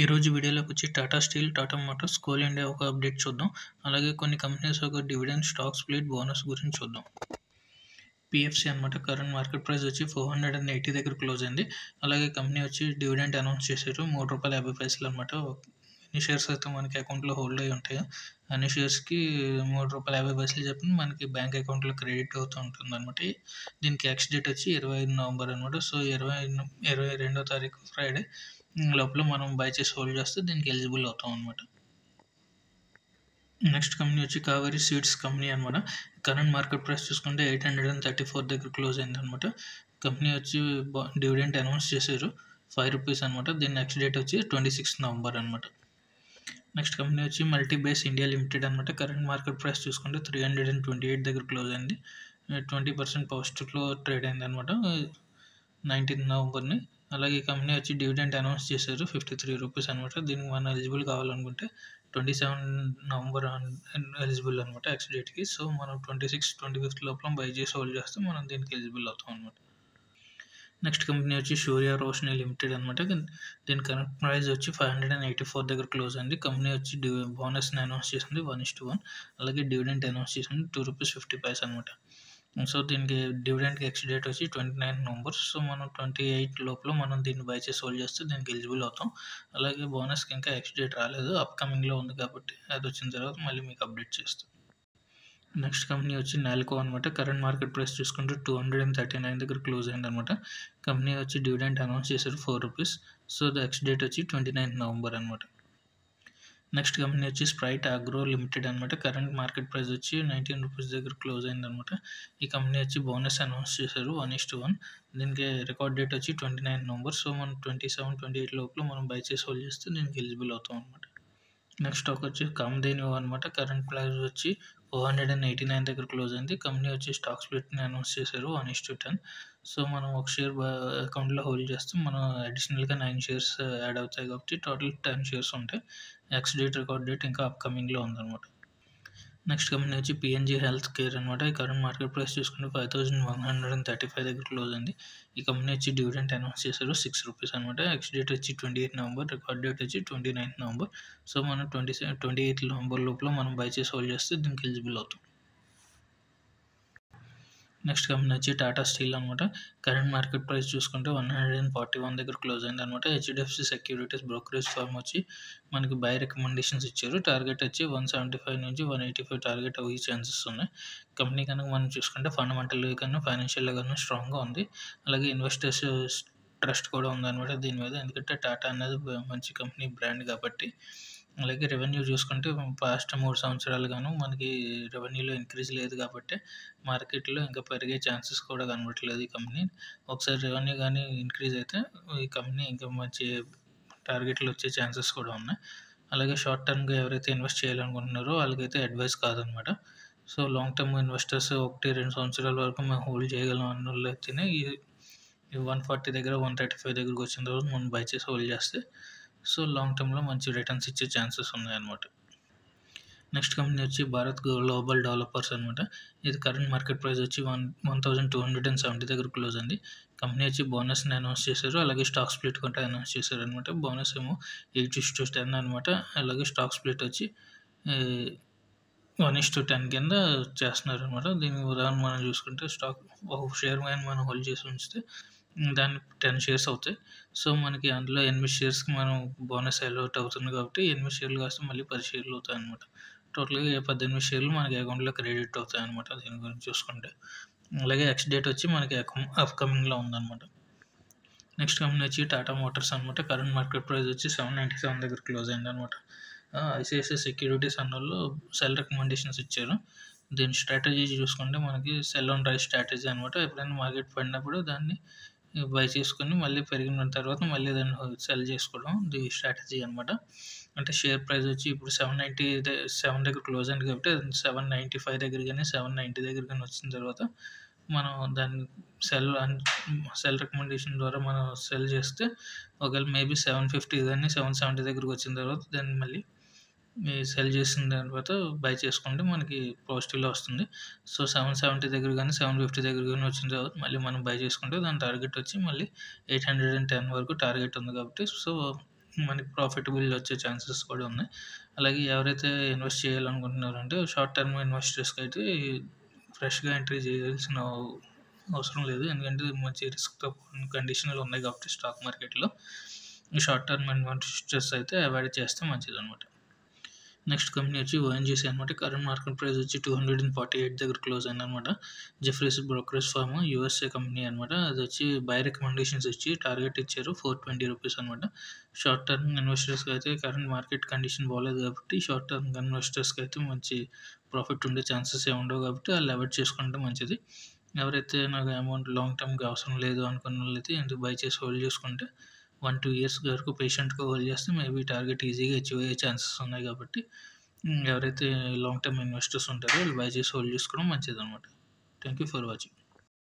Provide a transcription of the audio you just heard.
ఈరోజు వీడియోలోకొచ్చి Tata Steel, Tata Motors, Coal India ఒక అప్డేట్ చూద్దాం. అలాగే కొన్ని కంపెనీస్ ఒక డివిడెండ్, స్టాక్ స్ప్లిట్, బోనస్ గురించి చూద్దాం. పిఎఫ్సి అనమాట. కరెంట్ మార్కెట్ ప్రైస్ వచ్చి 480 దగ్గర క్లోజ్ అయింది. అలాగే కంపెనీ వచ్చి డివిడెండ్ అనౌన్స్ చేశారు. ₹3.50 అనమాట. ఎన్ని షేర్స్ అయితే మనకి అకౌంట్లో హోల్డ్ అయ్యి ఉంటాయో అన్ని షేర్స్కి ₹3.50 చెప్పిన మనకి బ్యాంక్ అకౌంట్లో క్రెడిట్ అవుతూ ఉంటుంది అనమాట. దీనికి ఎక్స్ డేట్ వచ్చి 25 నవంబర్ అనమాట. సో 22వ తారీఖు ఫ్రైడే లోపల మనం బై చేసి హోల్డ్ చేస్తే దీనికి ఎలిజిబుల్ అవుతాం అనమాట. నెక్స్ట్ కంపెనీ వచ్చి కావేరీ సీడ్స్ కంపెనీ అనమాట. కరెంట్ మార్కెట్ ప్రైస్ చూసుకుంటే 834 దగ్గర క్లోజ్ అయింది అనమాట. కంపెనీ వచ్చి డివిడెంట్ అనౌన్స్ చేశారు ₹5 అనమాట. దీని నెక్స్ట్ డేట్ వచ్చి 26 నవంబర్ అనమాట. నెక్స్ట్ కంపెనీ వచ్చి మల్టీబేస్ ఇండియా లిమిటెడ్ అనమాట. కరెంట్ మార్కెట్ ప్రైస్ చూసుకుంటే 328 దగ్గర క్లోజ్ అయింది. 20% పాజిటివ్లో ట్రేడ్ అయింది అనమాట 19 నవంబర్ని. అలాగే ఈ కంపెనీ వచ్చి డివిడెంట్ అనౌన్స్ చేశారు ₹53 అనమాట. దీనికి మనం ఎలిజిబుల్ కావాలనుకుంటే 27 నవంబర్ ఎలిజిబుల్ అనమాట ఎక్స్ డేట్కి. సో మనం 26, 25 లోపల బై చేసి హోల్డ్ చేస్తే మనం దీనికి ఎలిజిబుల్ అవుతాం అనమాట. నెక్స్ట్ కంపెనీ వచ్చి సూర్య రోషని లిమిటెడ్ అనమాట. దీని కరెంట్ ప్రైస్ వచ్చి 584 దగ్గర క్లోజ్ అయింది. కంపెనీ వచ్చి బోనస్ని అనౌన్స్ చేసింది 1:1. అలాగే డివిడెంట్ అనౌన్స్ చేసింది ₹2.50 అనమాట. సో దీనికి డివిడెంట్కి ఎక్స్ డేట్ వచ్చి 29 నవంబర్. సో మనం 28 లోపల మనం దీన్ని బై చేసి హోల్డ్ చేస్తే దీనికి ఎలిజిబుల్ అవుతాం. అలాగే బోనస్కి ఇంకా ఎక్స్ డేట్ రాలేదు, అప్కమింగ్లో ఉంది కాబట్టి అది వచ్చిన తర్వాత మళ్ళీ మీకు అప్డేట్ చేస్తాం. నెక్స్ట్ కంపెనీ వచ్చి నాల్కో అనమాట. కరెంట్ మార్కెట్ ప్రైస్ చూసుకుంటే 239 దగ్గర క్లోజ్ అయింది అనమాట. కంపెనీ వచ్చి డివిడెంట్ అనౌన్స్ చేశారు ₹4. సో ద ఎక్స్ డేట్ వచ్చి 29 నవంబర్ అనమాట. నెక్స్ట్ కంపెనీ వచ్చి స్ప్రైట్ అగ్రో లిమిటెడ్ అనమాట. కరెంట్ మార్కెట్ ప్రైస్ వచ్చి ₹19 దగ్గర క్లోజ్ అయింది అనమాట. ఈ కంపెనీ వచ్చి బోనస్ అనౌన్స్ చేశారు 1:1. దీనికి రికార్డ్ డేట్ వచ్చి 29 నవంబర్. సో మనం 27, 28 లోపల మనం బై చేసి హోల్డ్ చేస్తే దీనికి ఎలిజిబుల్ అవుతాం అనమాట. నెక్స్ట్ స్టాక్ వచ్చి కామధేను అనమాట. కరెంట్ ప్రైస్ వచ్చి 489 దగ్గర క్లోజ్ అయింది. కంపెనీ వచ్చి స్టాక్ స్ప్లిట్ని అనౌన్స్ చేశారు 1:10. సో మనం ఒక షేర్ అకౌంట్లో హోల్డ్ చేస్తే మనం అడిషనల్గా 9 షేర్స్ యాడ్ అవుతాయి కాబట్టి టోటల్ 10 షేర్స్ ఉంటాయి. ఎక్స్ డేట్, రికార్డ్ డేట్ ఇంకా అప్కమింగ్లో ఉందన్నమాట. నెక్స్ట్ కంపెనీ వచ్చి పిఎన్జీ హెల్త్ కేర్ అనమాట. ఈ కరెంట్ మార్కెట్ ప్రైస్ చూసుకుంటే 5135 దగ్గర క్లోజ్ అయింది. ఈ కంపెనీ వచ్చి డివిడెంట్ అనౌన్స్ చేశారు ₹6 అనమాట. ఎక్స్ డేట్ వచ్చి 28 నవంబర్, రికార్డ్ డేట్ వచ్చి 29 నవంబర్. సో మనం 28 నవంబర్ లోపల మనం బై చేసి హోల్డ్ చేస్తే దీనికి ఎలిజిబుల్ అవుతాం. నెక్స్ట్ కంపెనీ వచ్చి టాటా స్టీల్ అనమాట. కరెంట్ మార్కెట్ ప్రైస్ చూసుకుంటే 141 దగ్గర క్లోజ్ అయింది అనమాట. హెచ్డిఎఫ్సి సెక్యూరిటీస్ బ్రోకరేజ్ ఫర్మ్ వచ్చి మనకి బై రికమెండేషన్స్ ఇచ్చారు. టార్గెట్ వచ్చి 175 నుంచి 185 టార్గెట్ అయ్యే ఛాన్సెస్ ఉన్నాయి. కంపెనీ కనుక మనం చూసుకుంటే ఫండమెంటల్గా కానీ ఫైనాన్షియల్గా కానీ స్ట్రాంగ్గా ఉంది. అలాగే ఇన్వెస్టర్స్ ట్రస్ట్ కూడా ఉందన్నమాట దీని మీద. ఎందుకంటే టాటా అనేది మంచి కంపెనీ బ్రాండ్ కాబట్టి. అలాగే రెవెన్యూ చూసుకుంటే పాస్ట్ 3 సంవత్సరాలుగాను మనకి రెవెన్యూలో ఇంక్రీజ్ లేదు కాబట్టి మార్కెట్లో ఇంకా పెరిగే ఛాన్సెస్ కూడా కనబడట్లేదు ఈ కంపెనీ. ఒకసారి రెవెన్యూ కానీ ఇంక్రీజ్ అయితే ఈ కంపెనీ ఇంకా మంచి టార్గెట్లు వచ్చే ఛాన్సెస్ కూడా ఉన్నాయి. అలాగే షార్ట్ టర్మ్గా ఎవరైతే ఇన్వెస్ట్ చేయాలనుకుంటున్నారో వాళ్ళకైతే అడ్వైస్ కాదనమాట. సో లాంగ్ టర్మ్ ఇన్వెస్టర్స్ 1-2 సంవత్సరాల వరకు మేము హోల్డ్ చేయగలం అన్న వాళ్ళు అయితేనే ఈ 140 దగ్గర 135 దగ్గరకు వచ్చిన తర్వాత మనం బై చేసి హోల్డ్ చేస్తే సో లాంగ్ టర్మ్లో మంచి రిటర్న్స్ ఇచ్చే ఛాన్సెస్ ఉన్నాయన్నమాట. నెక్స్ట్ కంపెనీ వచ్చి భారత్ గ్లోబల్ డెవలపర్స్ అనమాట. ఇది కరెంట్ మార్కెట్ ప్రైస్ వచ్చి 1270 దగ్గర క్లోజ్ అయింది. కంపెనీ వచ్చి బోనస్ని అనౌన్స్ చేశారు. అలాగే స్టాక్ స్ప్లిట్ కూడా అనౌన్స్ చేశారు అనమాట. బోనస్ ఏమో 8:10 అనమాట. అలాగే స్టాక్ స్ప్లిట్ వచ్చి 1:10 కింద చేస్తున్నారు అనమాట. దీని ఉదాహరణ మనం చూసుకుంటే స్టాక్ ఒక షేర్ మీద మనం హోల్డ్ చేసి ఉంచితే దానికి 10 షేర్స్ అవుతాయి. సో మనకి అందులో 8 షేర్స్కి మనం బోనస్ అలౌట్ అవుతుంది కాబట్టి 8 షేర్లు కాస్తే మళ్ళీ 10 షేర్లు అవుతాయి అనమాట. టోటల్గా 18 షేర్లు మనకి అకౌంట్లో క్రెడిట్ అవుతాయి అనమాట దీని గురించి చూసుకుంటే. అలాగే ఎక్స్ డేట్ వచ్చి మనకి అప్కమింగ్లో ఉందన్నమాట. నెక్స్ట్ కంపెనీ వచ్చి టాటా మోటార్స్ అనమాట. కరెంట్ మార్కెట్ ప్రైస్ వచ్చి 797 దగ్గర క్లోజ్ అయింది అనమాట. ఐసిఐసిఐ సెక్యూరిటీస్ అన్న వాళ్ళు సెల్ రికమెండేషన్స్ ఇచ్చారు. దీని స్ట్రాటజీ చూసుకుంటే మనకి సెల్ ఆన్ రైజ్ స్ట్రాటజీ అనమాట. ఎప్పుడైనా మార్కెట్ పడినప్పుడు దాన్ని బై చేసుకొని మళ్ళీ పెరిగిన తర్వాత మళ్ళీ దాన్ని సెల్ చేసుకోవడం ది స్ట్రాటజీ అనమాట. అంటే షేర్ ప్రైస్ వచ్చి ఇప్పుడు 797 దగ్గర క్లోజ్ అయింది కాబట్టి 795 దగ్గర కానీ 790 దగ్గర కానీ వచ్చిన తర్వాత మనం దాన్ని సెల్ రికమెండేషన్ ద్వారా మనం సెల్ చేస్తే ఒకవేళ మేబీ 750 కానీ 770 దగ్గరకు వచ్చిన తర్వాత దాన్ని మళ్ళీ సెల్ చేసిన తర్వాత బై చేసుకుంటే మనకి పాజిటివ్లో వస్తుంది. సో 770 దగ్గర కానీ 750 దగ్గర కానీ వచ్చిన తర్వాత మళ్ళీ మనం బై చేసుకుంటే దాని టార్గెట్ వచ్చి మళ్ళీ 810 వరకు టార్గెట్ ఉంది కాబట్టి సో మనకి ప్రాఫిటబుల్ వచ్చే ఛాన్సెస్ కూడా ఉన్నాయి. అలాగే ఎవరైతే ఇన్వెస్ట్ చేయాలనుకుంటున్నారో అంటే షార్ట్ టర్మ్ ఇన్వెస్టర్స్‌కి అయితే ఫ్రెష్‌గా ఎంట్రీ చేయాల్సిన అవసరం లేదు. ఎందుకంటే మంచి రిస్క్‌తో కూడిన కండిషన్‌లు ఉన్నాయి కాబట్టి స్టాక్ మార్కెట్‌లో. ఈ షార్ట్ టర్మ్ ఇన్వెస్టర్స్ అయితే అవాయిడ్ చేస్తే మంచిదనమాట. నెక్స్ట్ కంపెనీ వచ్చి ఓఎన్జీసీ అనమాట. కరెంట్ మార్కెట్ ప్రైస్ వచ్చి 248 దగ్గర క్లోజ్ అయిందనమాట. Jefferies brokerage firm USA company అనమాట. అది వచ్చి బై రికమెండేషన్స్ ఇచ్చి టార్గెట్ ఇచ్చారు $420 అనమాట. షార్ట్ టర్మ్ ఇన్వెస్టర్స్‌కి అయితే కరెంట్ మార్కెట్ కండిషన్ బాలేదు కాబట్టి షార్ట్ టర్మ్ ఇన్వెస్టర్స్‌కి అయితే మంచి ప్రాఫిట్ ఉండే ఛాన్సెస్ ఏమి ఉండవు కాబట్టి వాళ్ళు అవాయిడ్ చేసుకుంటే మంచిది. ఎవరైతే నాకు అమౌంట్ లాంగ్ టర్మ్‌కి అవసరం లేదు అనుకున్న వాళ్ళైతే ఎందుకు బై చేసి హోల్డ్ చేసుకుంటే 1-2 ఇయర్స్ వరకు పేషెంట్‌గా హోల్డ్ చేస్తే మేబీ టార్గెట్ ఈజీగా అచీవ్ అయ్యే ఛాన్సెస్ ఉన్నాయి కాబట్టి ఎవరైతే లాంగ్ టర్మ్ ఇన్వెస్టర్స్ ఉంటారో వాళ్ళు బై చేసి హోల్డ్ చేసుకోవడం మంచిదనమాట. Thank you for watching.